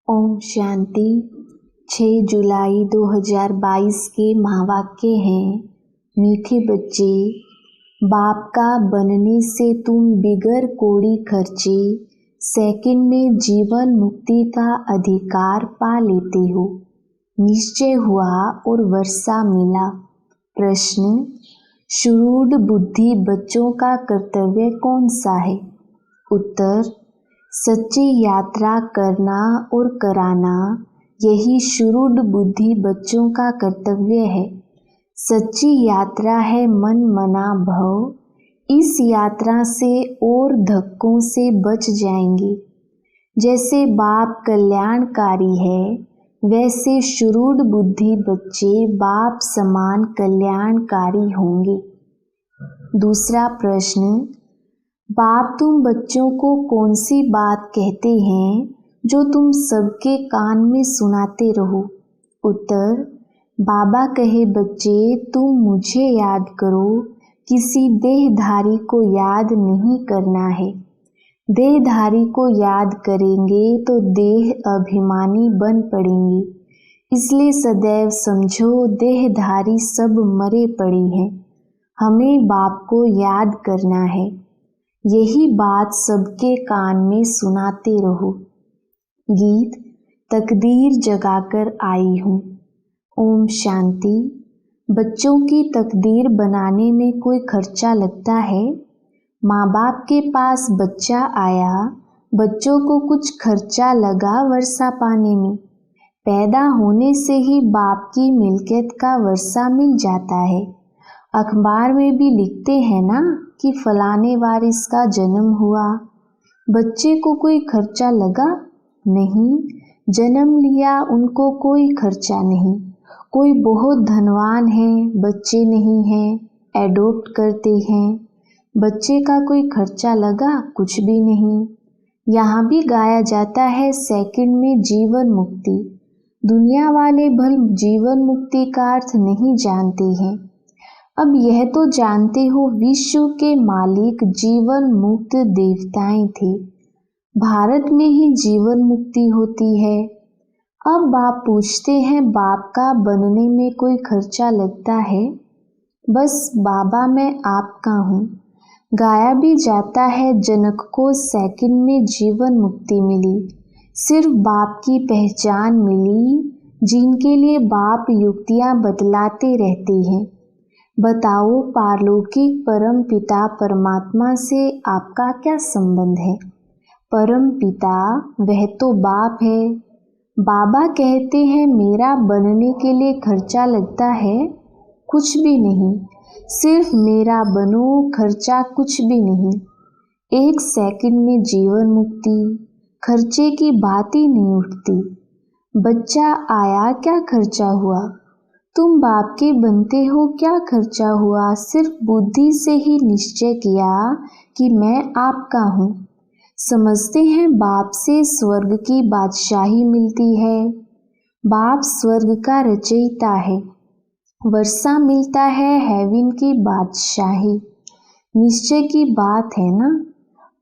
ओम शांति। 6 जुलाई 2022 के महावाक्य हैं, मीठे बच्चे, बाप का बनने से तुम बिगर कोड़ी खर्चे सेकंड में जीवन मुक्ति का अधिकार पा लेते हो। निश्चय हुआ और वर्षा मिला। प्रश्न, शुरूढ़ बुद्धि बच्चों का कर्तव्य कौन सा है? उत्तर, सच्ची यात्रा करना और कराना, यही शुरूढ़ बुद्धि बच्चों का कर्तव्य है। सच्ची यात्रा है मन मना भव। इस यात्रा से और धक्कों से बच जाएंगे। जैसे बाप कल्याणकारी है, वैसे शुरूढ़ बुद्धि बच्चे बाप समान कल्याणकारी होंगे। दूसरा प्रश्न, बाप तुम बच्चों को कौन सी बात कहते हैं जो तुम सबके कान में सुनाते रहो? उत्तर, बाबा कहे बच्चे तुम मुझे याद करो, किसी देहधारी को याद नहीं करना है। देहधारी को याद करेंगे तो देह अभिमानी बन पड़ेंगे। इसलिए सदैव समझो देहधारी सब मरे पड़े हैं, हमें बाप को याद करना है। यही बात सबके कान में सुनाते रहो। गीत, तकदीर जगाकर आई हूँ। ओम शांति। बच्चों की तकदीर बनाने में कोई खर्चा लगता है? माँ बाप के पास बच्चा आया, बच्चों को कुछ खर्चा लगा वर्षा पाने में। पैदा होने से ही बाप की मिल्कियत का वर्षा मिल जाता है। अखबार में भी लिखते हैं ना कि फलाने वारिस का जन्म हुआ। बच्चे को कोई खर्चा लगा? नहीं, जन्म लिया, उनको कोई खर्चा नहीं। कोई बहुत धनवान है, बच्चे नहीं हैं, एडॉप्ट करते हैं, बच्चे का कोई खर्चा लगा? कुछ भी नहीं। यहाँ भी गाया जाता है सेकंड में जीवन मुक्ति। दुनिया वाले भल जीवन मुक्ति का अर्थ नहीं जानते हैं। अब यह तो जानते हो विश्व के मालिक जीवन मुक्त देवताएं थे। भारत में ही जीवन मुक्ति होती है। अब बाप पूछते हैं, बाप का बनने में कोई खर्चा लगता है? बस बाबा मैं आपका हूँ। गाया भी जाता है, जनक को सेकंड में जीवन मुक्ति मिली। सिर्फ बाप की पहचान मिली, जिनके लिए बाप युक्तियाँ बतलाते रहते हैं। बताओ, पारलौकिक परम पिता परमात्मा से आपका क्या संबंध है? परम पिता वह तो बाप है। बाबा कहते हैं मेरा बनने के लिए खर्चा लगता है? कुछ भी नहीं। सिर्फ मेरा बनो, खर्चा कुछ भी नहीं। 1 सेकंड में जीवन मुक्ति, खर्चे की बात ही नहीं उठती। बच्चा आया, क्या खर्चा हुआ? तुम बाप के बनते हो, क्या खर्चा हुआ? सिर्फ बुद्धि से ही निश्चय किया कि मैं आपका हूँ। समझते हैं बाप से स्वर्ग की बादशाही मिलती है। बाप स्वर्ग का रचयिता है। वर्षा मिलता है हेवन की बादशाही। निश्चय की बात है ना।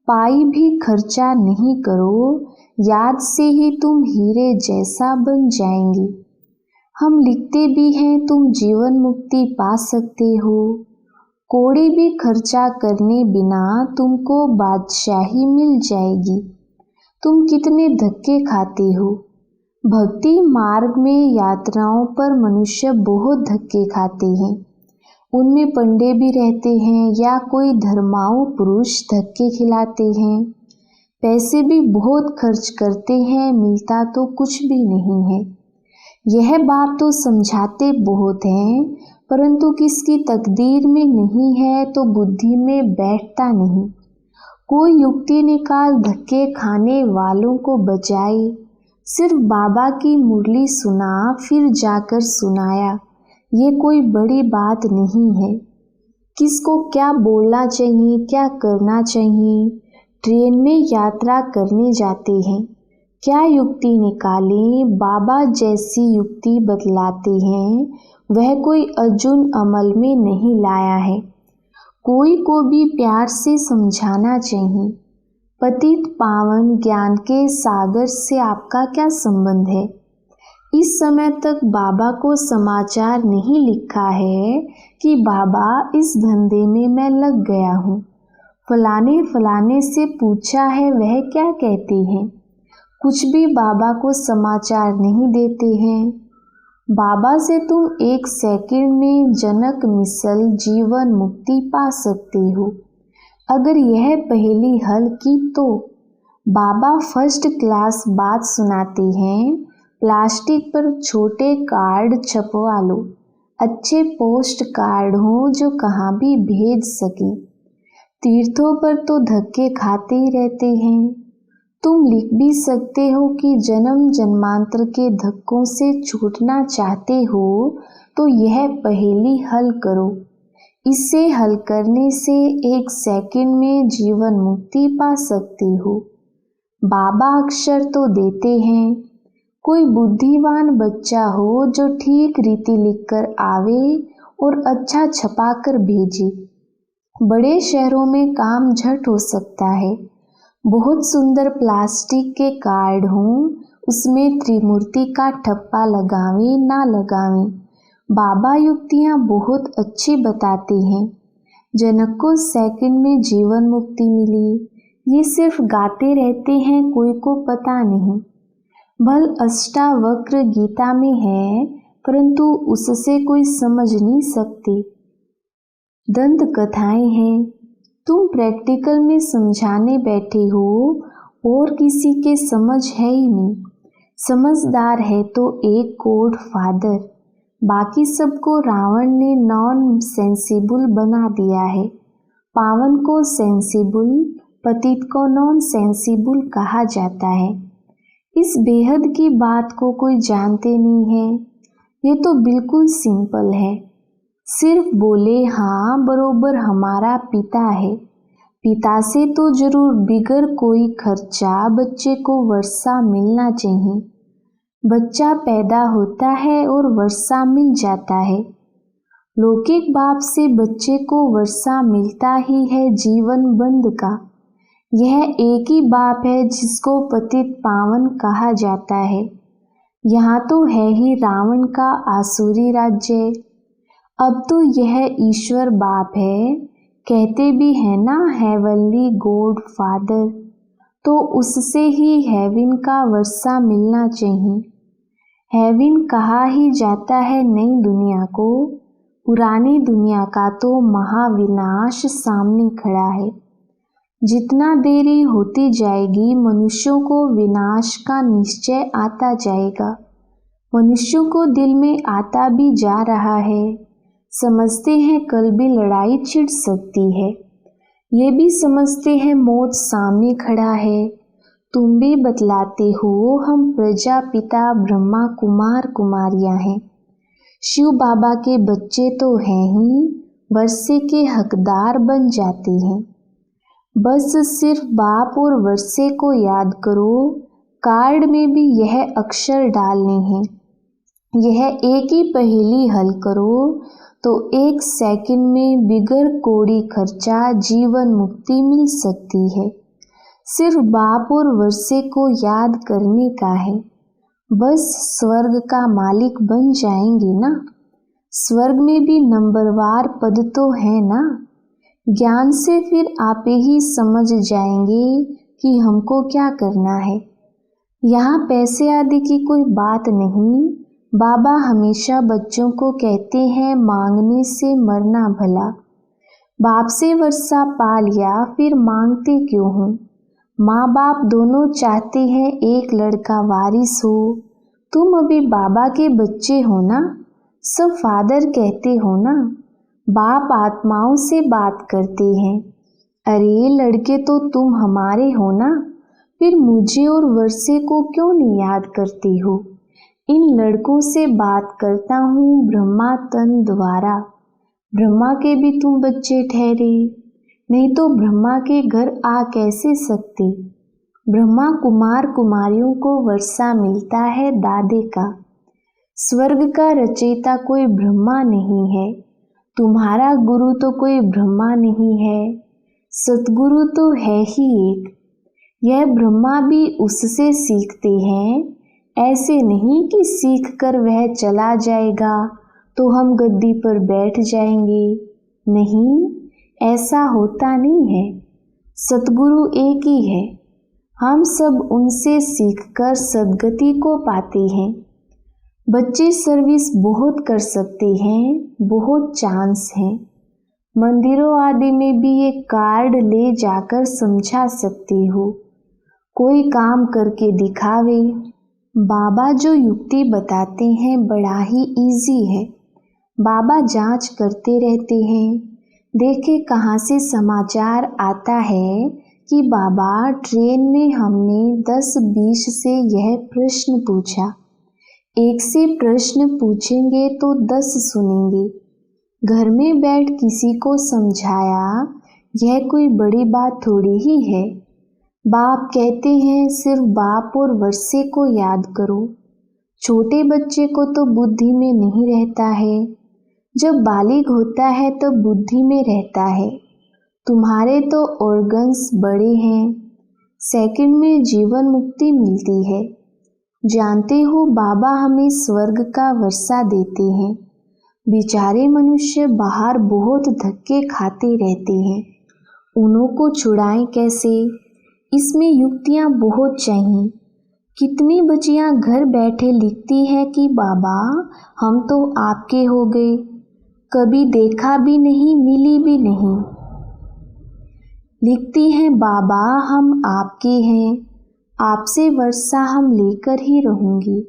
पाई भी खर्चा नहीं करो, याद से ही तुम हीरे जैसा बन जाएंगे। हम लिखते भी हैं तुम जीवन मुक्ति पा सकते हो। कोड़ी भी खर्चा करने बिना तुमको बादशाही मिल जाएगी। तुम कितने धक्के खाते हो। भक्ति मार्ग में यात्राओं पर मनुष्य बहुत धक्के खाते हैं। उनमें पंडे भी रहते हैं या कोई धर्माऊ पुरुष धक्के खिलाते हैं। पैसे भी बहुत खर्च करते हैं, मिलता तो कुछ भी नहीं है। यह बात तो समझाते बहुत हैं, परंतु किसकी तकदीर में नहीं है तो बुद्धि में बैठता नहीं। कोई युक्ति निकाल धक्के खाने वालों को बचाए। सिर्फ बाबा की मुरली सुना, फिर जाकर सुनाया, ये कोई बड़ी बात नहीं है। किसको क्या बोलना चाहिए, क्या करना चाहिए। ट्रेन में यात्रा करने जाते हैं, क्या युक्ति निकालें? बाबा जैसी युक्ति बतलाते हैं, वह कोई अर्जुन अमल में नहीं लाया है। कोई को भी प्यार से समझाना चाहिए। पतित पावन ज्ञान के सागर से आपका क्या संबंध है? इस समय तक बाबा को समाचार नहीं लिखा है कि बाबा इस धंधे में मैं लग गया हूँ। फलाने फलाने से पूछा है, वह क्या कहते हैं? कुछ भी बाबा को समाचार नहीं देते हैं। बाबा से तुम 1 सेकंड में जनक मिसल जीवन मुक्ति पा सकते हो। अगर यह पहेली हल की तो बाबा फर्स्ट क्लास बात सुनाते हैं। प्लास्टिक पर छोटे कार्ड छपवा लो, अच्छे पोस्ट कार्ड हो जो कहाँ भी भेज सके। तीर्थों पर तो धक्के खाते ही रहते हैं। तुम लिख भी सकते हो कि जन्म जन्मांतर के धक्कों से छूटना चाहते हो तो यह पहेली हल करो। इसे हल करने से 1 सेकंड में जीवन मुक्ति पा सकते हो। बाबा अक्षर तो देते हैं। कोई बुद्धिमान बच्चा हो जो ठीक रीति लिखकर आवे और अच्छा छपाकर भेजे। बड़े शहरों में काम झट हो सकता है। बहुत सुंदर प्लास्टिक के कार्ड हों, उसमें त्रिमूर्ति का ठप्पा लगावे ना लगावे। बाबा युक्तियाँ बहुत अच्छी बताते हैं। जनक को सेकंड में जीवन मुक्ति मिली। ये सिर्फ गाते रहते हैं, कोई को पता नहीं। भल अष्टावक्र गीता में है, परंतु उससे कोई समझ नहीं सकते। दंत कथाएं हैं। तुम प्रैक्टिकल में समझाने बैठे हो और किसी के समझ है ही नहीं। समझदार है तो एक गॉड फादर, बाकी सबको रावण ने नॉन सेंसिबल बना दिया है। पावन को सेंसिबल, पतित को नॉन सेंसिबल कहा जाता है। इस बेहद की बात को कोई जानते नहीं है। ये तो बिल्कुल सिंपल है। सिर्फ बोले हाँ बरोबर हमारा पिता है। पिता से तो जरूर बिगर कोई खर्चा बच्चे को वर्षा मिलना चाहिए। बच्चा पैदा होता है और वर्षा मिल जाता है। लौकिक बाप से बच्चे को वर्षा मिलता ही है जीवन बंद का। यह एक ही बाप है जिसको पतित पावन कहा जाता है। यहाँ तो है ही रावण का आसुरी राज्य। अब तो यह ईश्वर बाप है। कहते भी है ना हेवनली गॉड फादर, तो उससे ही हेवन का वर्षा मिलना चाहिए। हेवन कहा ही जाता है नई दुनिया को। पुरानी दुनिया का तो महाविनाश सामने खड़ा है। जितना देरी होती जाएगी मनुष्यों को विनाश का निश्चय आता जाएगा। मनुष्यों को दिल में आता भी जा रहा है। समझते हैं कल भी लड़ाई छिड़ सकती है। ये भी समझते हैं मौत सामने खड़ा है। तुम भी बतलाते हो हम प्रजापिता ब्रह्मा कुमार कुमारियां हैं। शिव बाबा के बच्चे तो हैं ही, वर्षे के हकदार बन जाते हैं। बस सिर्फ बाप और वर्षे को याद करो। कार्ड में भी यह अक्षर डालने हैं। यह एक ही पहेली हल करो तो 1 सेकंड में बिगर कोड़ी खर्चा जीवन मुक्ति मिल सकती है। सिर्फ बाप और वर्षे को याद करने का है। बस स्वर्ग का मालिक बन जाएंगे ना। स्वर्ग में भी नंबरवार पद तो है ना। ज्ञान से फिर आप ही समझ जाएंगे कि हमको क्या करना है। यहाँ पैसे आदि की कोई बात नहीं। बाबा हमेशा बच्चों को कहते हैं मांगने से मरना भला। बाप से वर्षा पा लिया फिर मांगते क्यों हो। माँ बाप दोनों चाहते हैं एक लड़का वारिस हो। तुम अभी बाबा के बच्चे हो ना, सब फादर कहते हो ना। बाप आत्माओं से बात करते हैं। अरे लड़के तो तुम हमारे हो ना, फिर मुझे और वर्षे को क्यों नहीं याद करते हो। इन लड़कों से बात करता हूँ ब्रह्मा तन द्वारा। ब्रह्मा के भी तुम बच्चे ठहरे, नहीं तो ब्रह्मा के घर आ कैसे सकते। ब्रह्मा कुमार कुमारियों को वर्षा मिलता है दादे का। स्वर्ग का रचयिता कोई ब्रह्मा नहीं है। तुम्हारा गुरु तो कोई ब्रह्मा नहीं है, सतगुरु तो है ही एक। यह ब्रह्मा भी उससे सीखते हैं। ऐसे नहीं कि सीख कर वह चला जाएगा तो हम गद्दी पर बैठ जाएंगे। नहीं, ऐसा होता नहीं है। सतगुरु एक ही है। हम सब उनसे सीखकर सद्गति को पाते हैं। बच्चे सर्विस बहुत कर सकते हैं, बहुत चांस हैं। मंदिरों आदि में भी ये कार्ड ले जाकर समझा सकते हो। कोई काम करके दिखावे। बाबा जो युक्ति बताते हैं बड़ा ही इजी है। बाबा जांच करते रहते हैं। देखे कहाँ से समाचार आता है कि बाबा ट्रेन में हमने 10-20 से यह प्रश्न पूछा। एक से प्रश्न पूछेंगे तो 10 सुनेंगे। घर में बैठ किसी को समझाया, यह कोई बड़ी बात थोड़ी ही है। बाप कहते हैं सिर्फ बाप और वर्षे को याद करो। छोटे बच्चे को तो बुद्धि में नहीं रहता है। जब बालिग होता है तब बुद्धि में रहता है। तुम्हारे तो ऑर्गन्स बड़े हैं। सेकंड में जीवन मुक्ति मिलती है। जानते हो बाबा हमें स्वर्ग का वर्षा देते हैं। बेचारे मनुष्य बाहर बहुत धक्के खाते रहते हैं। उन्हों को छुड़ाएं कैसे? इसमें युक्तियाँ बहुत चाहिए। कितनी बच्चियाँ घर बैठे लिखती है कि बाबा हम तो आपके हो गए, कभी देखा भी नहीं, मिली भी नहीं। लिखती हैं बाबा हम आपके हैं, आपसे वर्षा हम लेकर ही रहूँगी।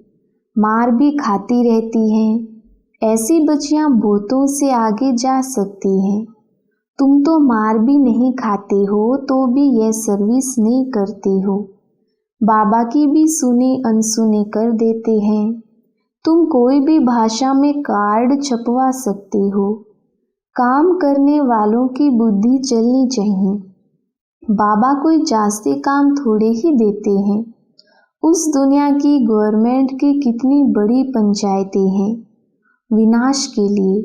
मार भी खाती रहती हैं। ऐसी बच्चियाँ भूतों से आगे जा सकती हैं। तुम तो मार भी नहीं खाते हो तो भी यह सर्विस नहीं करते हो। बाबा की भी सुनी अनसुनी कर देते हैं। तुम कोई भी भाषा में कार्ड छपवा सकते हो। काम करने वालों की बुद्धि चलनी चाहिए। बाबा कोई जास्ती काम थोड़े ही देते हैं। उस दुनिया की गवर्नमेंट की कितनी बड़ी पंचायतें हैं विनाश के लिए।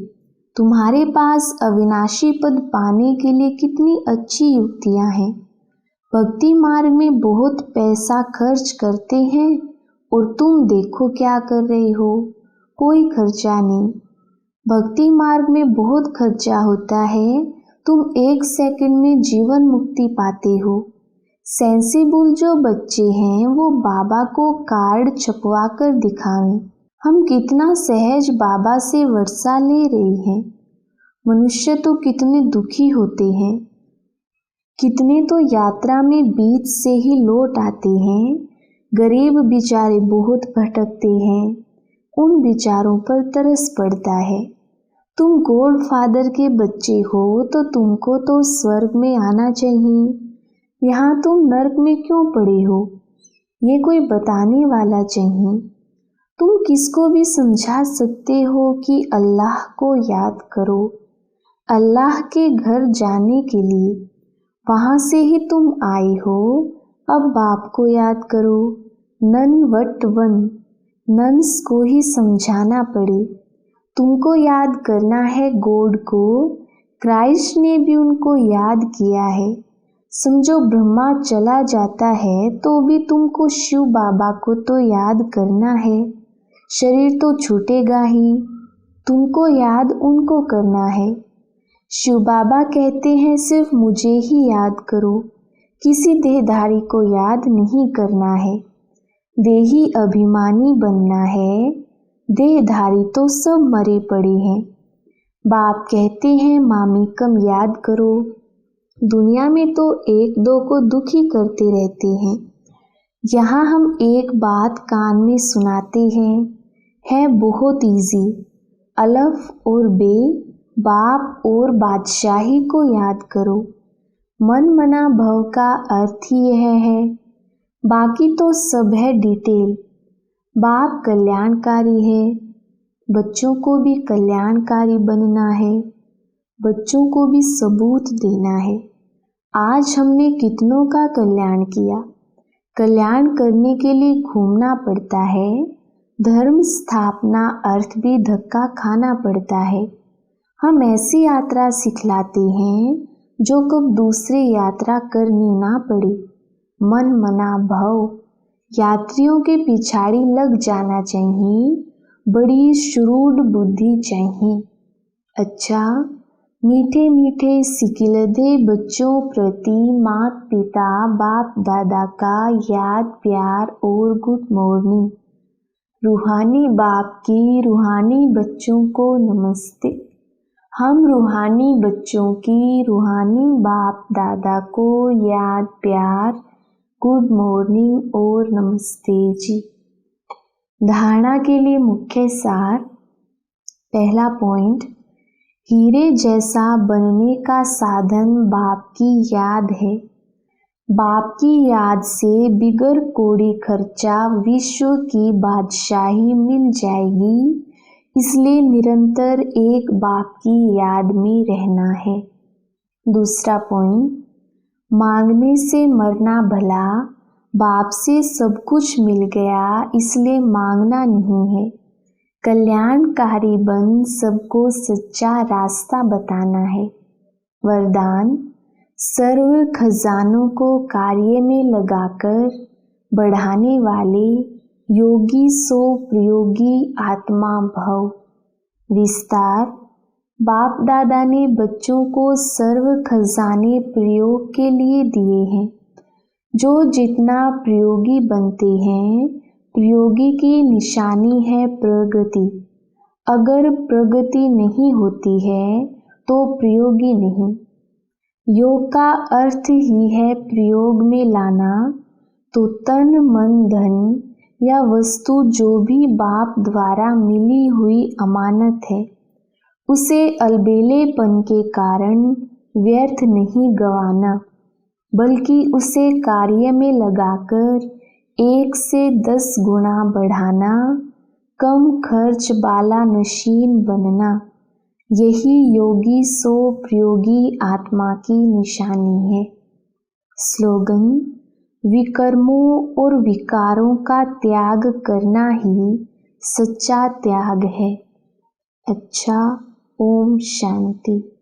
तुम्हारे पास अविनाशी पद पाने के लिए कितनी अच्छी युक्तियां हैं। भक्ति मार्ग में बहुत पैसा खर्च करते हैं और तुम देखो क्या कर रहे हो, कोई खर्चा नहीं। भक्ति मार्ग में बहुत खर्चा होता है। तुम 1 सेकंड में जीवन मुक्ति पाते हो। सेंसिबल जो बच्चे हैं वो बाबा को कार्ड छपवा कर दिखावें। हम कितना सहज बाबा से वर्षा ले रहे हैं। मनुष्य तो कितने दुखी होते हैं। कितने तो यात्रा में बीच से ही लौट आते हैं। गरीब बेचारे बहुत भटकते हैं। उन बेचारों पर तरस पड़ता है। तुम गॉड फादर के बच्चे हो तो तुमको तो स्वर्ग में आना चाहिए। यहाँ तुम नरक में क्यों पड़े हो, ये कोई बताने वाला चाहिए। तुम किसको भी समझा सकते हो कि अल्लाह को याद करो। अल्लाह के घर जाने के लिए वहाँ से ही तुम आए हो। अब बाप को याद करो। नन वट वन, नन्स को ही समझाना पड़े। तुमको याद करना है गॉड को। क्राइस्ट ने भी उनको याद किया है। समझो ब्रह्मा चला जाता है तो भी तुमको शिव बाबा को तो याद करना है। शरीर तो छूटेगा ही, तुमको याद उनको करना है। शिव बाबा कहते हैं सिर्फ मुझे ही याद करो, किसी देहधारी को याद नहीं करना है। देही अभिमानी बनना है। देहधारी तो सब मरे पड़े हैं। बाप कहते हैं मामी कम याद करो। दुनिया में तो 1-2 को दुखी करते रहते हैं। यहाँ हम एक बात कान में सुनाते हैं, है बहुत इजी। अलफ और बे, बाप और बादशाही को याद करो। मन मना भव का अर्थ ही यह है। बाकी तो सब है डिटेल। बाप कल्याणकारी है। बच्चों को भी कल्याणकारी बनना है। बच्चों को भी सबूत देना है। आज हमने कितनों का कल्याण किया। कल्याण करने के लिए घूमना पड़ता है। धर्म स्थापना अर्थ भी धक्का खाना पड़ता है। हम ऐसी यात्रा सिखलाते हैं जो कब दूसरी यात्रा करनी ना पड़े। मन मना भव। यात्रियों के पिछाड़ी लग जाना चाहिए, बड़ी श्रूड बुद्धि चाहिए। अच्छा, मीठे मीठे सिकिलधे बच्चों प्रति माता पिता बाप दादा का याद प्यार और गुड मॉर्निंग। रूहानी बाप की रूहानी बच्चों को नमस्ते। हम रूहानी बच्चों की रूहानी बाप दादा को याद प्यार गुड मॉर्निंग और नमस्ते जी। धारणा के लिए मुख्य सार। पहला पॉइंट, हीरे जैसा बनने का साधन बाप की याद है। बाप की याद से बिगर कोड़ी खर्चा विश्व की बादशाही मिल जाएगी, इसलिए निरंतर एक बाप की याद में रहना है। दूसरा पॉइंट, मांगने से मरना भला। बाप से सब कुछ मिल गया, इसलिए मांगना नहीं है। कल्याणकारी बन सबको सच्चा रास्ता बताना है। वरदान, सर्व खजानों को कार्य में लगाकर बढ़ाने वाले योगी सो प्रयोगी आत्मा भव। विस्तार, बाप दादा ने बच्चों को सर्व खजाने प्रयोग के लिए दिए हैं। जो जितना प्रयोगी बनते हैं, प्रयोगी की निशानी है प्रगति। अगर प्रगति नहीं होती है तो प्रयोगी नहीं। योग का अर्थ ही है प्रयोग में लाना। तो तन मन धन या वस्तु जो भी बाप द्वारा मिली हुई अमानत है, उसे अलबेलेपन के कारण व्यर्थ नहीं गंवाना, बल्कि उसे कार्य में लगाकर 1 से 10 गुना बढ़ाना, कम खर्च वाला नशीन बनना। यही योगी सो प्रयोगी आत्मा की निशानी है। स्लोगन, विकर्मों और विकारों का त्याग करना ही सच्चा त्याग है। अच्छा, ओम शांति।